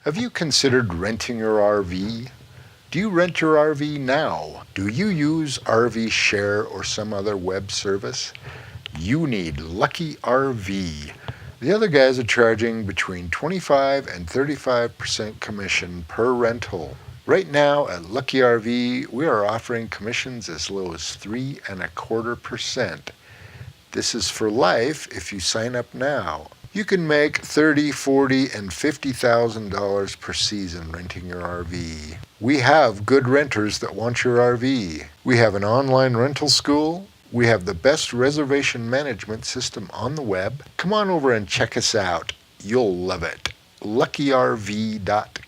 Have you considered renting your RV? Do you rent your RV now? Do you use RV Share or some other web service? You need Lucky RV. The other guys are charging between 25 and 35% commission per rental. Right now at Lucky RV, we are offering commissions as low as 3.25%. This is for life if you sign up now. You can make $30,000, $40,000, and $50,000 per season renting your RV. We have good renters that want your RV. We have an online rental school. We have the best reservation management system on the web. Come on over and check us out. You'll love it. LuckyRV.com